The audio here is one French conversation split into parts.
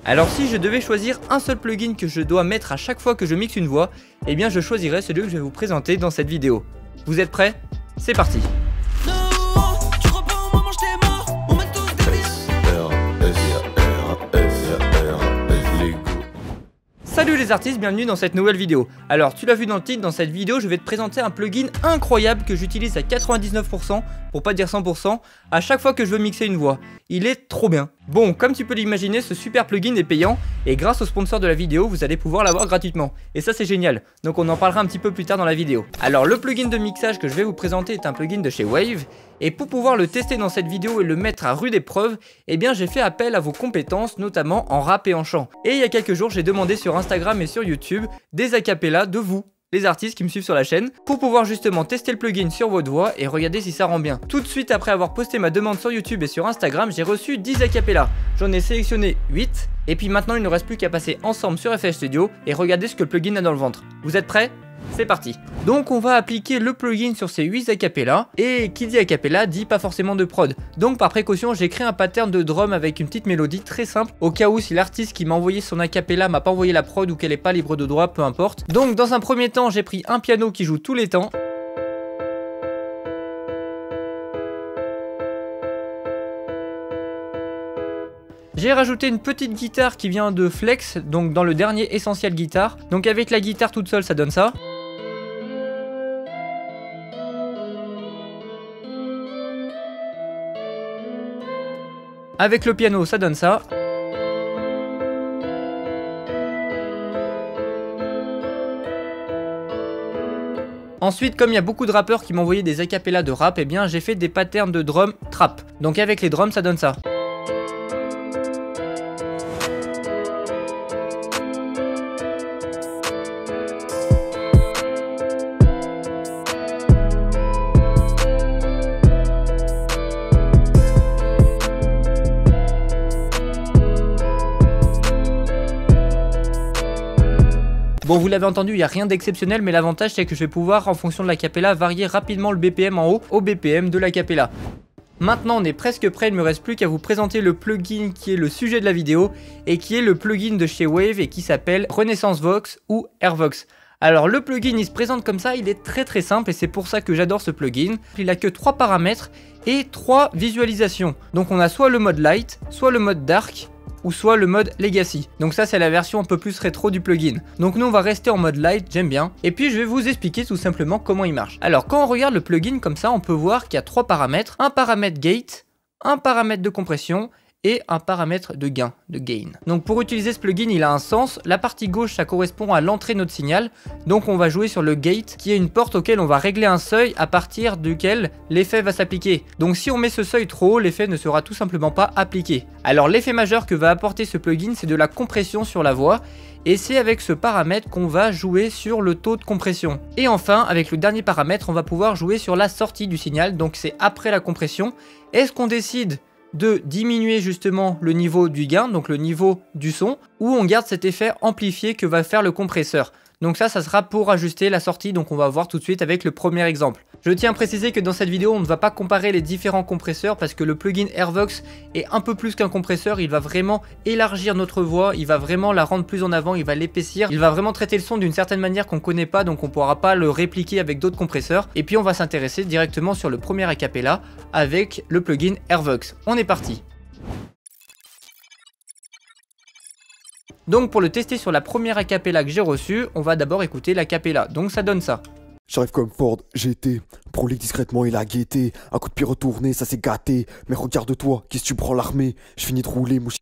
Alors si je devais choisir un seul plugin que je dois mettre à chaque fois que je mixe une voix, eh bien je choisirais celui que je vais vous présenter dans cette vidéo. Vous êtes prêts? C'est parti! Salut les artistes, bienvenue dans cette nouvelle vidéo. Alors tu l'as vu dans le titre, dans cette vidéo je vais te présenter un plugin incroyable que j'utilise à 99%, pour pas dire 100%, à chaque fois que je veux mixer une voix. Il est trop bien. Bon, comme tu peux l'imaginer, ce super plugin est payant et grâce au sponsor de la vidéo, vous allez pouvoir l'avoir gratuitement. Et ça c'est génial, donc on en parlera un petit peu plus tard dans la vidéo. Alors le plugin de mixage que je vais vous présenter est un plugin de chez Wave. Et pour pouvoir le tester dans cette vidéo et le mettre à rude épreuve, eh bien j'ai fait appel à vos compétences, notamment en rap et en chant. Et il y a quelques jours, j'ai demandé sur Instagram et sur YouTube des acapellas de vous, les artistes qui me suivent sur la chaîne, pour pouvoir justement tester le plugin sur votre voix et regarder si ça rend bien. Tout de suite après avoir posté ma demande sur YouTube et sur Instagram, j'ai reçu 10 acapellas. J'en ai sélectionné 8, et puis maintenant il ne reste plus qu'à passer ensemble sur FL Studio et regarder ce que le plugin a dans le ventre. Vous êtes prêts ? C'est parti. Donc on va appliquer le plugin sur ces 8 acapellas, et qui dit acapella dit pas forcément de prod. Donc par précaution j'ai créé un pattern de drum avec une petite mélodie très simple, au cas où si l'artiste qui m'a envoyé son acapella m'a pas envoyé la prod ou qu'elle est pas libre de droit, peu importe. Donc dans un premier temps j'ai pris un piano qui joue tous les temps. J'ai rajouté une petite guitare qui vient de Flex, donc dans le dernier Essentiel Guitar. Donc avec la guitare toute seule ça donne ça. Avec le piano ça donne ça. Ensuite, comme il y a beaucoup de rappeurs qui m'ont envoyé des acapellas de rap, eh bien j'ai fait des patterns de drum trap. Donc avec les drums ça donne ça. Bon, vous l'avez entendu, il n'y a rien d'exceptionnel, mais l'avantage c'est que je vais pouvoir, en fonction de l'acapella, varier rapidement le BPM en haut au BPM de l'acapella. Maintenant on est presque prêt, il ne me reste plus qu'à vous présenter le plugin qui est le sujet de la vidéo et qui est le plugin de chez Wave et qui s'appelle Renaissance Vox ou Airvox. Alors le plugin il se présente comme ça, il est très simple et c'est pour ça que j'adore ce plugin. Il a que 3 paramètres et 3 visualisations. Donc on a soit le mode light, soit le mode dark, ou soit le mode Legacy. Donc ça c'est la version un peu plus rétro du plugin. Donc nous on va rester en mode light, j'aime bien. Et puis je vais vous expliquer tout simplement comment il marche. Alors quand on regarde le plugin comme ça, on peut voir qu'il y a 3 paramètres. Un paramètre gate, un paramètre de compression et un paramètre de gain, de gain. Donc pour utiliser ce plugin, il a un sens. La partie gauche, ça correspond à l'entrée de notre signal. Donc on va jouer sur le gate, qui est une porte auquel on va régler un seuil à partir duquel l'effet va s'appliquer. Donc si on met ce seuil trop haut, l'effet ne sera tout simplement pas appliqué. Alors l'effet majeur que va apporter ce plugin, c'est de la compression sur la voix. Et c'est avec ce paramètre qu'on va jouer sur le taux de compression. Et enfin, avec le dernier paramètre, on va pouvoir jouer sur la sortie du signal. Donc c'est après la compression. Est-ce qu'on décide de diminuer justement le niveau du gain, donc le niveau du son, ou on garde cet effet amplifié que va faire le compresseur. Donc ça sera pour ajuster la sortie, donc on va voir tout de suite avec le premier exemple. Je tiens à préciser que dans cette vidéo, on ne va pas comparer les différents compresseurs parce que le plugin Airvox est un peu plus qu'un compresseur, il va vraiment élargir notre voix, il va vraiment la rendre plus en avant, il va l'épaissir, il va vraiment traiter le son d'une certaine manière qu'on ne connaît pas, donc on ne pourra pas le répliquer avec d'autres compresseurs. Et puis on va s'intéresser directement sur le premier acapella avec le plugin Airvox. On est parti. Donc pour le tester sur la première acapella que j'ai reçue, on va d'abord écouter l'acapella, donc ça donne ça. J'arrive comme Ford, GT, prends-les discrètement et la gaieté, un coup de pied retourné, ça s'est gâté, mais regarde-toi, qu'est-ce que tu prends l'armée, je finis de rouler, mouche.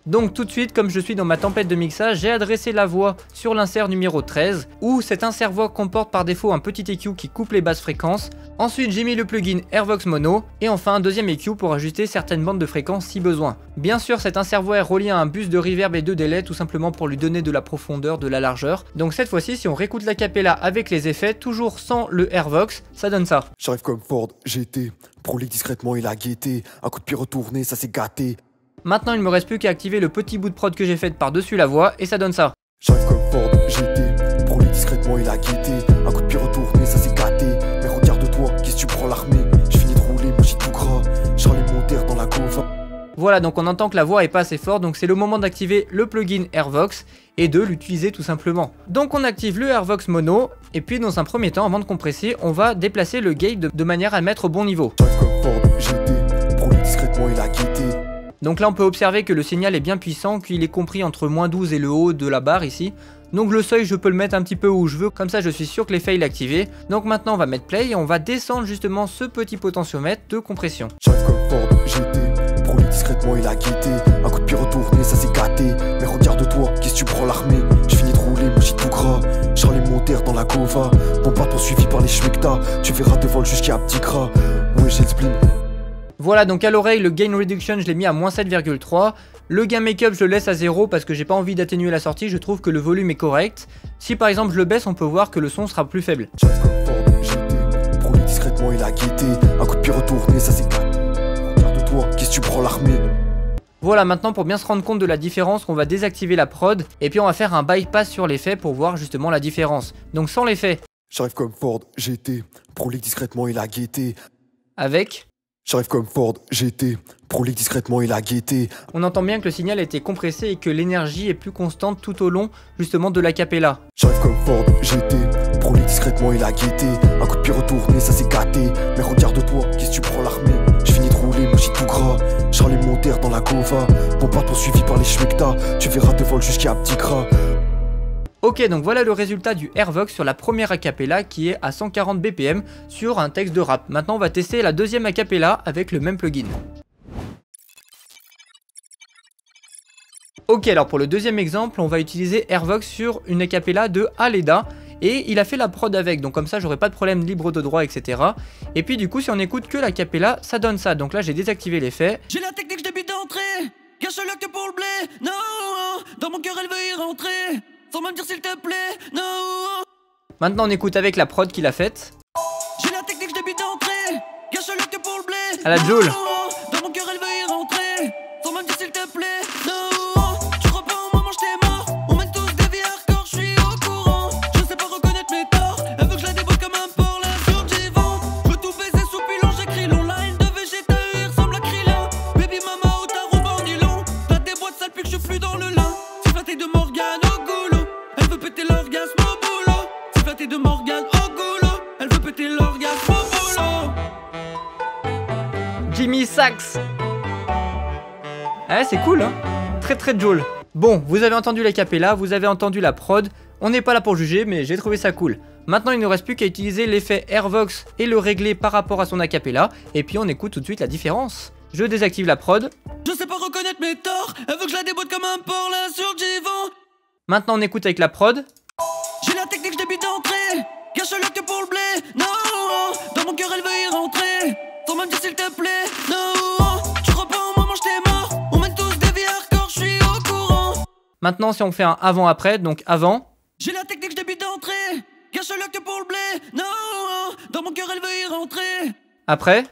Donc tout de suite, comme je suis dans ma tempête de mixage, j'ai adressé la voix sur l'insert numéro 13, où cet insert voix comporte par défaut un petit EQ qui coupe les basses fréquences. Ensuite j'ai mis le plugin Airvox Mono, et enfin un deuxième EQ pour ajuster certaines bandes de fréquences si besoin. Bien sûr cet insert voix est relié à un bus de reverb et de délai, tout simplement pour lui donner de la profondeur, de la largeur. Donc cette fois-ci, si on réécoute l'acapella avec les effets, toujours sans le Airvox, ça donne ça. J'arrive comme Ford, GT, prends-les discrètement et la gaieté, un coup de pied retourné, ça s'est gâté. Maintenant il me reste plus qu'à activer le petit bout de prod que j'ai fait par-dessus la voix et ça donne ça. J'arrive comme Ford, GT, prends-les discrètement et la gaieté, un coup de pied retourné, ça s'est gâté, mais regarde-toi, qu'est-ce que tu prends l'armée, je finis de rouler, moi j'ai tout gras, Charles et mon terre dans la gauve. Voilà, donc on entend que la voix est pas assez forte, donc c'est le moment d'activer le plugin Airvox et de l'utiliser tout simplement. Donc on active le Airvox mono, et puis dans un premier temps, avant de compresser, on va déplacer le gate de manière à le mettre au bon niveau. Donc là on peut observer que le signal est bien puissant, qu'il est compris entre -12 et le haut de la barre ici. Donc le seuil je peux le mettre un petit peu où je veux, comme ça je suis sûr que l'effet il est activé. Donc maintenant on va mettre play et on va descendre justement ce petit potentiomètre de compression. J'arrive comme Ford, GT, prends-le discrètement, il a guetté. Un coup de pied retourné, ça s'est gâté. Mais regarde-toi, qu'est-ce que tu prends l'armée? Je finis de rouler, moi j'ai tout gras. Charles et Monter dans la Gova. Bon pas poursuivi par les schmectas. Tu verras de vol jusqu'à petit gras. Ouais j'ai le spleen. Voilà, donc à l'oreille le gain reduction je l'ai mis à -7,3. Le gain make-up je le laisse à 0 parce que j'ai pas envie d'atténuer la sortie, je trouve que le volume est correct. Si par exemple je le baisse, on peut voir que le son sera plus faible. J'arrive comme Ford, GT, prends-le discrètement, il a guetté. Un coup de pied retourné, ça s'est gâté. Regarde-toi, qu'est-ce que tu prends l'armée? Voilà, maintenant pour bien se rendre compte de la différence, on va désactiver la prod et puis on va faire un bypass sur l'effet pour voir justement la différence. Donc sans l'effet. J'arrive comme Ford, GT, prends-le discrètement, il a guetté. Avec. J'arrive comme Ford, GT, prends-le discrètement, il a guetté. On entend bien que le signal a été compressé et que l'énergie est plus constante tout au long justement de l'acapella. J'arrive comme Ford, GT, prends-le discrètement, il a guetté. Un coup de pied retourné, ça s'est gâté. Mais regarde-toi, qu'est-ce que tu prends l'armée? Je finis de rouler, moi j'ai tout gras. Charles et Monter dans la Gova. Bon pas poursuivi par les schmectas. Tu verras de vol jusqu'à petit gras. Ok, donc voilà le résultat du Airvox sur la première acapella qui est à 140 BPM sur un texte de rap. Maintenant on va tester la deuxième acapella avec le même plugin. Ok, alors pour le deuxième exemple, on va utiliser Airvox sur une acapella de Aleda. Et il a fait la prod avec, donc comme ça j'aurai pas de problème libre de droit, etc. Et puis du coup si on écoute que l'acapella, ça donne ça. Donc là j'ai désactivé l'effet. J'ai la technique, je débute d'entrée. Cache-le que pour le blé. Non, dans mon cœur elle veut y rentrer. Sans même dire s'il te plaît, non. Maintenant on écoute avec la prod qu'il a faite. J'ai la technique, je débute d'entrée. Cache-le que pour le blé. À la Joule. Dans mon cœur elle veut y rentrer. Sans même dire s'il te plaît, non. Tu crois pas en moi, je t'ai mort. On mène tous des vies hardcore, je suis au courant. Je sais pas reconnaître mes torts. Elle veut que je la déboîte comme un porc, là sur Divan. Je veux tout baiser sous pilon, j'écris long. La haine de Vegeta, il ressemble à Krillin. Baby mama, au tarot bandilon. T'as des boîtes sales, puis que je suis plus dans le lin. C'est flatté de Morgane au goulot. Elle veut péter l'orgasme au boulot. C'est flatté de Morgane au goulot. Elle veut péter l'orgasme au boulot. Jimmy Sax. Ah c'est cool hein. Très très Joule. Bon, vous avez entendu l'acapella, vous avez entendu la prod. On n'est pas là pour juger, mais j'ai trouvé ça cool. Maintenant il ne nous reste plus qu'à utiliser l'effet Airvox et le régler par rapport à son acapella. Et puis on écoute tout de suite la différence. Je désactive la prod. Je sais pas reconnaître mes torts. Elle veut que je la déboîte comme un porc, là sur Divan. Maintenant on écoute avec la prod. J'ai la technique, je débute d'entrée. Cache-le que pour le blé. Non, dans mon cœur elle veut y rentrer. Sans même dire s'il te plaît, non. Tu crois pas en moi, je t'ai mort. On mène tous des vies hardcore, je suis au courant. Maintenant si on fait un avant-après, donc avant. J'ai la technique, je débute d'entrée. Cache-le que pour le blé. Non, dans mon cœur elle veut y rentrer. Après.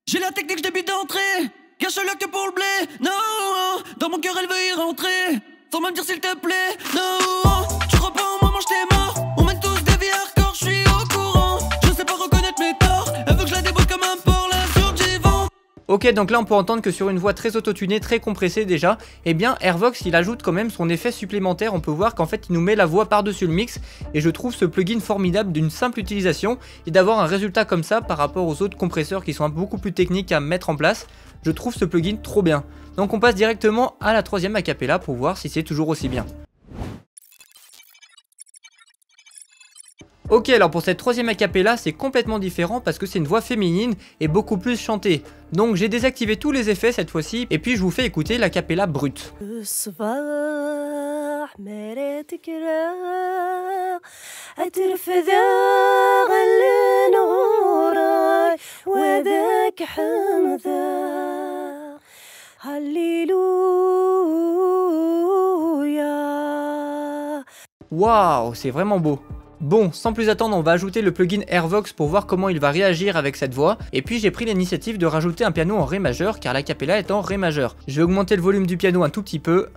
J'ai la technique, je débute d'entrée. Cache-le que pour le blé. Non, dans mon cœur elle veut y rentrer. Sans même dire s'il te plaît, non. Tu crois pas en moi, je t'ai mort. On mène tous des vies hardcore, je suis au courant. Je sais pas reconnaître mes torts. Elle veut que je la déboîte comme un porc, là sur Divan. Ok, donc là on peut entendre que sur une voix très autotunée, très compressée déjà, eh bien Airvox il ajoute quand même son effet supplémentaire. On peut voir qu'en fait il nous met la voix par-dessus le mix. Et je trouve ce plugin formidable d'une simple utilisation. Et d'avoir un résultat comme ça par rapport aux autres compresseurs qui sont beaucoup plus techniques à mettre en place. Je trouve ce plugin trop bien. Donc on passe directement à la troisième acapella pour voir si c'est toujours aussi bien. Ok, alors pour cette troisième acapella, c'est complètement différent parce que c'est une voix féminine et beaucoup plus chantée. Donc j'ai désactivé tous les effets cette fois-ci et puis je vous fais écouter l'acapella brute. Waouh, c'est vraiment beau. Bon, sans plus attendre, on va ajouter le plugin Airvox pour voir comment il va réagir avec cette voix. Et puis j'ai pris l'initiative de rajouter un piano en Ré majeur car l'acapella est en Ré majeur. Je vais augmenter le volume du piano un tout petit peu.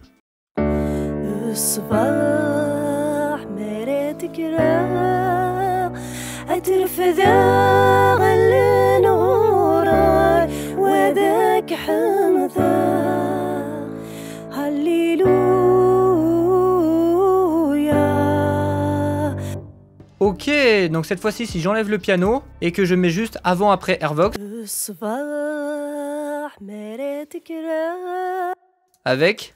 Ok, donc cette fois-ci, si j'enlève le piano et que je mets juste avant-après Airvox. Avec.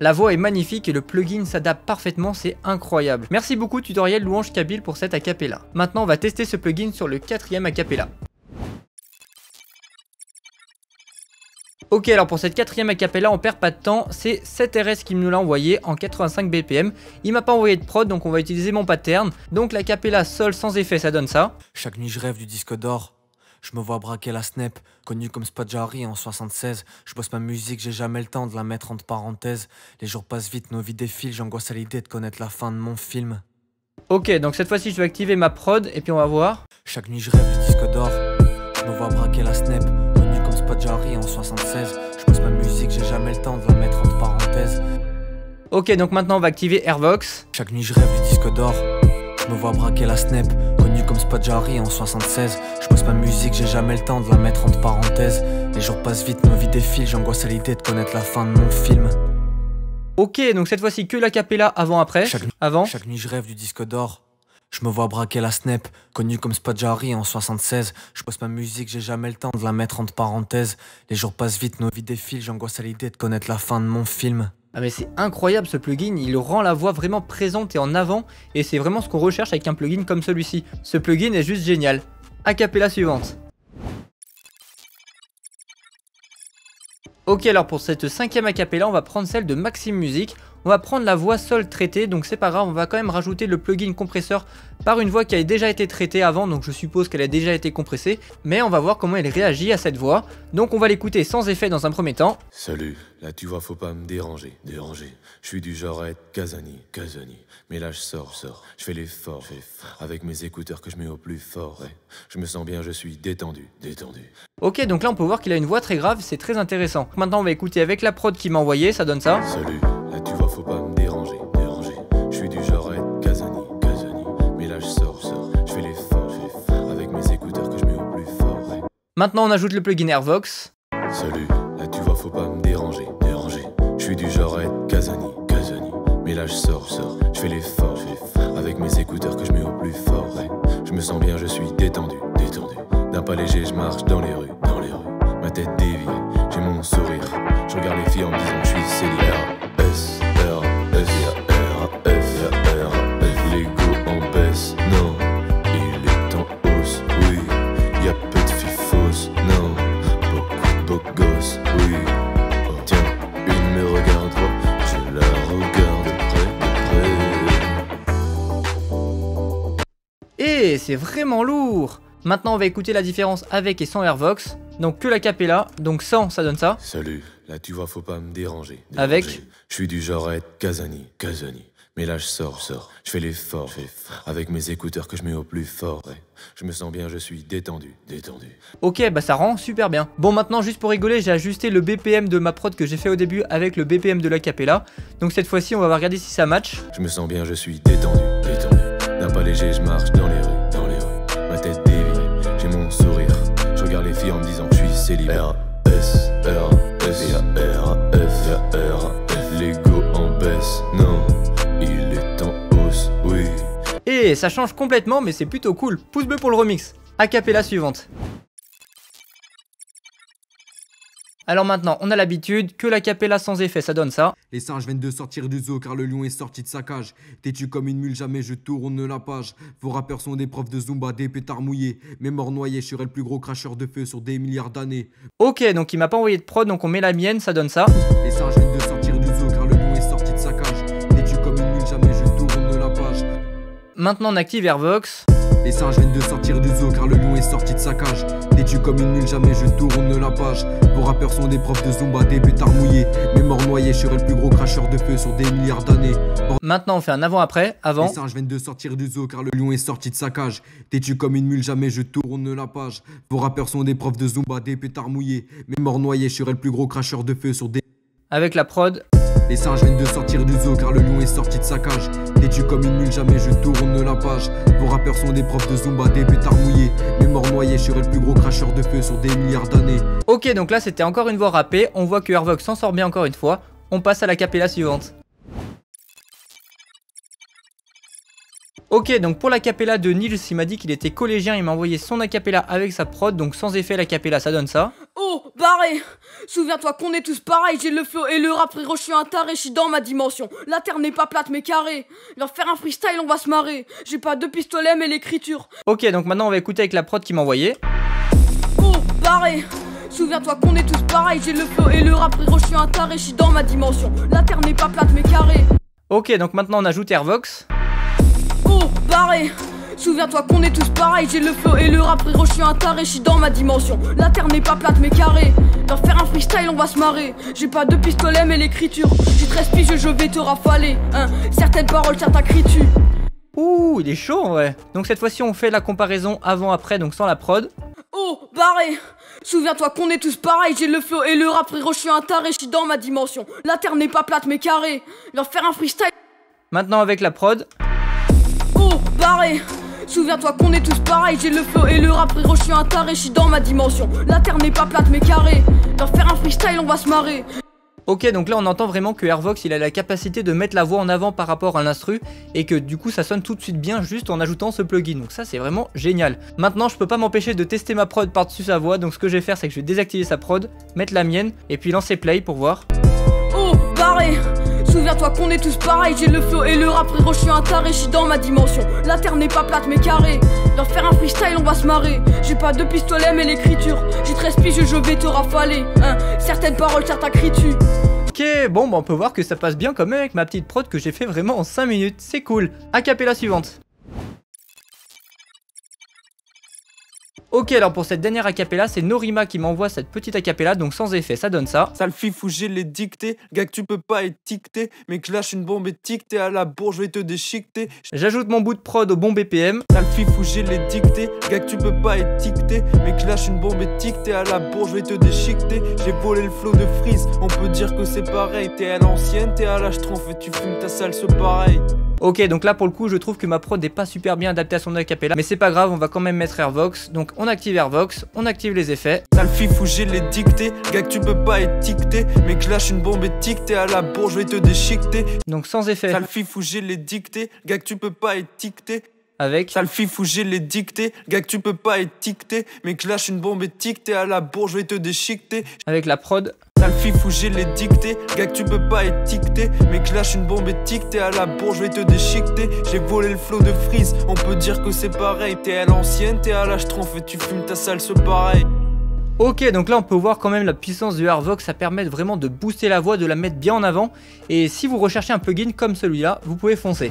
La voix est magnifique et le plugin s'adapte parfaitement, c'est incroyable. Merci beaucoup Tutoriel Louange Kabyle pour cet acapella. Maintenant on va tester ce plugin sur le 4e acapella. Ok, alors pour cette 4e acapella on perd pas de temps, c'est 7RS qui me l'a envoyé en 85 BPM. Il m'a pas envoyé de prod donc on va utiliser mon pattern. Donc l'acapella sol sans effet ça donne ça. Chaque nuit je rêve du disque d'or. Je me vois braquer la Snap, connu comme Spadjari en 76. Je bosse ma musique, j'ai jamais le temps de la mettre entre parenthèses. Les jours passent vite, nos vies défilent, j'angoisse à l'idée de connaître la fin de mon film. Ok, donc cette fois-ci je vais activer ma prod et puis on va voir. Chaque nuit je rêve du disque d'or. Je me vois braquer la Snap, connu comme Spadjari en 76. Je bosse ma musique, j'ai jamais le temps de la mettre entre parenthèses. Ok, donc maintenant on va activer Airvox. Chaque nuit je rêve du disque d'or. Je me vois braquer la Snap, connu comme Spadjari en 76. Je bosse ma musique, j'ai jamais le temps de la mettre entre parenthèses. Les jours passent vite, nos vies défilent, j'angoisse à l'idée de connaître la fin de mon film. Ok, donc cette fois-ci que l'acapella avant-après. Chaque nuit je rêve du disque d'or. Je me vois braquer la Snap, connu comme Spadjari en 76. Je bosse ma musique, j'ai jamais le temps de la mettre entre parenthèses. Les jours passent vite, nos vies défilent, j'angoisse à l'idée de connaître la fin de mon film. Ah mais c'est incroyable ce plugin, il rend la voix vraiment présente et en avant, et c'est vraiment ce qu'on recherche avec un plugin comme celui-ci. Ce plugin est juste génial. Acapella suivante. Ok, alors pour cette 5e acapella, on va prendre celle de Maxime Music. On va prendre la voix sol traitée, donc c'est pas grave, on va quand même rajouter le plugin compresseur par une voix qui a déjà été traitée avant, donc je suppose qu'elle a déjà été compressée, mais on va voir comment elle réagit à cette voix. Donc on va l'écouter sans effet dans un premier temps. Salut, là tu vois faut pas me déranger. Je suis du genre à être Kazani. Mais là je sors, je fais l'effort, avec mes écouteurs que je mets au plus fort, ouais. Je me sens bien, je suis détendu. Ok, donc là on peut voir qu'il a une voix très grave, c'est très intéressant. Maintenant on va écouter avec la prod qu'il m'a envoyé, ça donne ça. Salut, là tu vois faut pas me déranger. Je suis du genre à être Kazani. Mais là je sors, je fais l'effort, avec mes écouteurs que je mets au plus fort, ouais. Maintenant on ajoute le plugin Airvox. Salut, là tu vois faut pas me déranger. Je suis du genre à être Kazani. Mais là je sors, je fais l'effort, avec mes écouteurs que je mets au plus fort, ouais. Je me sens bien, je suis détendu. D'un pas léger, je marche dans les rues. Ma tête dévie, j'ai mon sourire. Je regarde les filles en me disant que je suis célibataire. L'ego en baisse, non. Il est en hausse, oui. Y'a peu de filles fausses, non. Beaucoup de beaux gosses, oui. Oh, tiens, une me regarde trop, je la regarde de près. Et c'est vraiment lourd. Maintenant on va écouter la différence avec et sans Airvox. Donc que l'acapella, donc sans ça donne ça. Salut, là tu vois faut pas me déranger. Avec. Je suis du genre à être Kazani. Mais là je sors, je fais l'effort, avec mes écouteurs que je mets au plus fort, ouais. Je me sens bien, je suis détendu. Ok, bah ça rend super bien. Bon maintenant juste pour rigoler, j'ai ajusté le BPM de ma prod que j'ai fait au début avec le BPM de l'acapella. Donc cette fois-ci on va regarder si ça match. Je me sens bien, je suis détendu. D'un pas léger, je marche dans les rues. Ma tête dévie, j'ai mon sourire. Je regarde les filles en me disant que je suis célibataire. L'ego en baisse, non. Il est en hausse, oui. Et ça change complètement mais c'est plutôt cool. Pouce bleu pour le remix. Acapella suivante. Alors maintenant, on a l'habitude que l'acapella sans effet, ça donne ça. Les singes viennent de sortir du zoo car le lion est sorti de sa cage. Têtu comme une mule, jamais je tourne la page. Vos rappeurs sont des profs de Zumba, des pétards mouillés. Mes morts noyés, je serai le plus gros cracheur de feu sur des milliards d'années. Ok, donc il m'a pas envoyé de prod, donc on met la mienne, ça donne ça. Les singes viennent de sortir du zoo car le lion est sorti de sa cage. Têtu comme une mule, jamais je tourne la page. Maintenant on active Airvox. Les singes viennent de sortir du zoo car le lion est sorti de sa cage. Têtu comme une mule, jamais je tourne la page. Vos rappeurs sont des profs de Zumba, des pétards mouillés. Mes morts noyés, je serai le plus gros cracheur de feu sur des milliards d'années. Maintenant on fait un avant-après, avant. Les singes viennent de sortir du zoo car le lion est sorti de sa cage. Têtu comme une mule, jamais je tourne la page. Vos rappeurs sont des profs de Zumba, des pétards mouillés. Mes morts noyés, je serai le plus gros cracheur de feu sur des... Avec la prod. Les singes viennent de sortir du zoo car le lion est sorti de sa cage. Têtu comme une mule, jamais je tourne la page. Vos rappeurs sont des profs de Zumba, des pétards mouillés. Mais mort noyé, je serai le plus gros cracheur de feu sur des milliards d'années. Ok, donc là c'était encore une voix rappée, on voit que Hervox s'en sort bien encore une fois. On passe à la capella suivante. Ok, donc pour l'acapella de Nils, il m'a dit qu'il était collégien, il m'a envoyé son acapella avec sa prod, donc sans effet l'acapella ça donne ça. Oh, barré! Souviens-toi qu'on est tous pareils, j'ai le flow et le rap, frérot, je suis un taré, je suis dans ma dimension. La terre n'est pas plate mais carrée. Leur faire un freestyle, on va se marrer. J'ai pas de pistolet mais l'écriture. Ok, donc maintenant on va écouter avec la prod qu'il m'a envoyé. Oh, barré! Souviens-toi qu'on est tous pareils, j'ai le flow et le rap, frérot, je suis un taré, je suis dans ma dimension. La terre n'est pas plate mais carrée. Ok, donc maintenant on ajoute Hervox. Oh, barré! Souviens-toi qu'on est tous pareils, j'ai le flow et le rap, frérot, je suis un taré, je suis dans ma dimension. La terre n'est pas plate mais carrée. Leur faire un freestyle, on va se marrer. J'ai pas de pistolet mais l'écriture. J'ai 13 piges, je vais te rafaler. Hein, certaines paroles, certains cris-tu. Ouh, il est chaud en vrai. Donc cette fois-ci on fait la comparaison avant-après, donc sans la prod. Oh, barré! Souviens-toi qu'on est tous pareils, j'ai le flow et le rap, frérot, je suis un taré, je suis dans ma dimension. La terre n'est pas plate mais carrée. Leur faire un freestyle. Maintenant avec la prod. Oh, barré! Souviens-toi qu'on est tous pareils, j'ai le flow et le rap, frérot, je suis un taré, je suis dans ma dimension. La terre n'est pas plate mais carrée. Leur faire un freestyle, on va se marrer. Ok, donc là on entend vraiment que Hervox il a la capacité de mettre la voix en avant par rapport à l'instru et que du coup ça sonne tout de suite bien juste en ajoutant ce plugin, donc ça c'est vraiment génial. Maintenant je peux pas m'empêcher de tester ma prod par dessus sa voix, donc ce que je vais faire c'est que je vais désactiver sa prod, mettre la mienne et puis lancer play pour voir. Oh, barré! Souviens-toi qu'on est tous pareils, j'ai le flow et le rap, frérot, je suis un taré, je suis dans ma dimension. La terre n'est pas plate mais carrée. Leur faire un freestyle, on va se marrer. J'ai pas de pistolet mais l'écriture. J'ai 13 piges, je vais te rafaler. Hein, certaines paroles, certains cris-tu. Ok, bon bah on peut voir que ça passe bien quand même avec ma petite prod que j'ai fait vraiment en 5 minutes, c'est cool. Acapella suivante. Ok, alors pour cette dernière acapella, c'est Norima qui m'envoie cette petite acapella, donc sans effet, ça donne ça. Sale fifou, j'ai les dictés, gars que tu peux pas étiqueter, mais que lâche une bombe étiquetée à la bourge, je vais te déchiqueter. J'ajoute mon bout de prod au bon BPM. Sale fifou, j'ai les dictés, gars que tu peux pas étiqueter, mais que lâche une bombe étiquetée à la bourge, je vais te déchiqueter. J'ai volé le flow de Freeze, on peut dire que c'est pareil. T'es à l'ancienne, t'es à l'âge tronf et tu fumes ta salse pareil. Ok, donc là pour le coup je trouve que ma prod n'est pas super bien adaptée à son acapella, mais c'est pas grave, on va quand même mettre Hervox. Donc on active Hervox, on active les effets. Sale fifou, j'ai les dictés, gars que tu peux pas étiqueter, mais que lâche une bombe étiquetée à la bourge, je vais te déchiqueter. Donc sans effet. Sale fifou, j'ai les dictés, gars que tu peux pas étiqueter. Avec. Sale fifou, j'ai les dictés, gars que tu peux pas étiqueter, mais que lâche une bombe étiquetée à la bourge, je vais te déchiqueter. Avec la prod. Sale fifou, j'ai les dictés, gars que tu peux pas étiqueter, mais que lâche une bombe étiquetée à la bourge, je vais te déchiqueter. J'ai volé le flow de Freeze, on peut dire que c'est pareil. T'es à l'ancienne, t'es à l'âge tronf et tu fumes ta salse pareil. Ok, donc là on peut voir quand même la puissance de Hervox, ça permet vraiment de booster la voix, de la mettre bien en avant. Et si vous recherchez un plugin comme celui-là, vous pouvez foncer.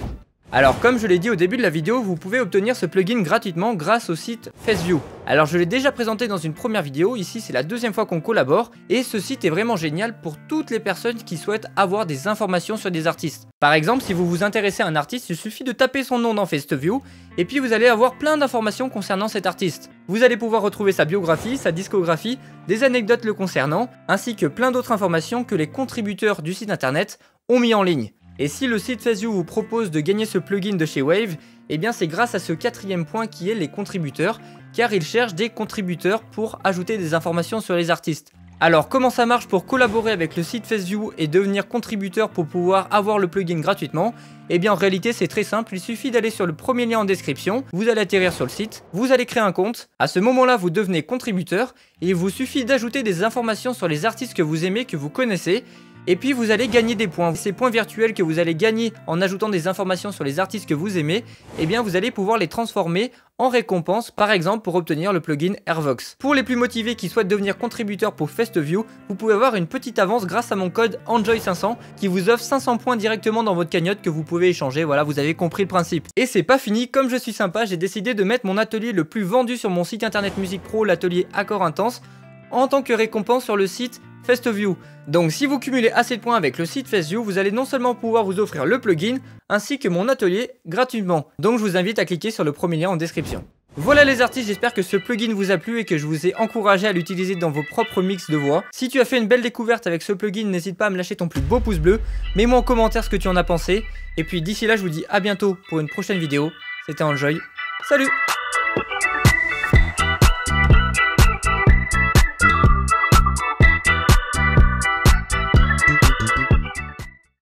Alors comme je l'ai dit au début de la vidéo, vous pouvez obtenir ce plugin gratuitement grâce au site FaceView. Alors je l'ai déjà présenté dans une première vidéo, ici c'est la deuxième fois qu'on collabore, et ce site est vraiment génial pour toutes les personnes qui souhaitent avoir des informations sur des artistes. Par exemple, si vous vous intéressez à un artiste, il suffit de taper son nom dans FaceView, et puis vous allez avoir plein d'informations concernant cet artiste. Vous allez pouvoir retrouver sa biographie, sa discographie, des anecdotes le concernant, ainsi que plein d'autres informations que les contributeurs du site internet ont mis en ligne. Et si le site FaceView vous propose de gagner ce plugin de chez Wave, eh bien c'est grâce à ce quatrième point qui est les contributeurs, car ils cherchent des contributeurs pour ajouter des informations sur les artistes. Alors comment ça marche pour collaborer avec le site FaceView et devenir contributeur pour pouvoir avoir le plugin gratuitement? Eh bien en réalité c'est très simple, il suffit d'aller sur le premier lien en description, vous allez atterrir sur le site, vous allez créer un compte, à ce moment-là vous devenez contributeur, et il vous suffit d'ajouter des informations sur les artistes que vous aimez, que vous connaissez, et puis vous allez gagner des points. Ces points virtuels que vous allez gagner en ajoutant des informations sur les artistes que vous aimez, eh bien vous allez pouvoir les transformer en récompense, par exemple pour obtenir le plugin Hervox. Pour les plus motivés qui souhaitent devenir contributeurs pour FaceView, vous pouvez avoir une petite avance grâce à mon code Enjoy500 qui vous offre 500 points directement dans votre cagnotte que vous pouvez échanger. Voilà, vous avez compris le principe. Et c'est pas fini, comme je suis sympa, j'ai décidé de mettre mon atelier le plus vendu sur mon site internet Musique Pro, l'atelier Accord Intense, en tant que récompense sur le site FaceView. Donc si vous cumulez assez de points avec le site FaceView, vous allez non seulement pouvoir vous offrir le plugin, ainsi que mon atelier gratuitement. Donc je vous invite à cliquer sur le premier lien en description. Voilà les artistes, j'espère que ce plugin vous a plu et que je vous ai encouragé à l'utiliser dans vos propres mix de voix. Si tu as fait une belle découverte avec ce plugin, n'hésite pas à me lâcher ton plus beau pouce bleu. Mets-moi en commentaire ce que tu en as pensé. Et puis d'ici là, je vous dis à bientôt pour une prochaine vidéo. C'était Enjoy. Salut!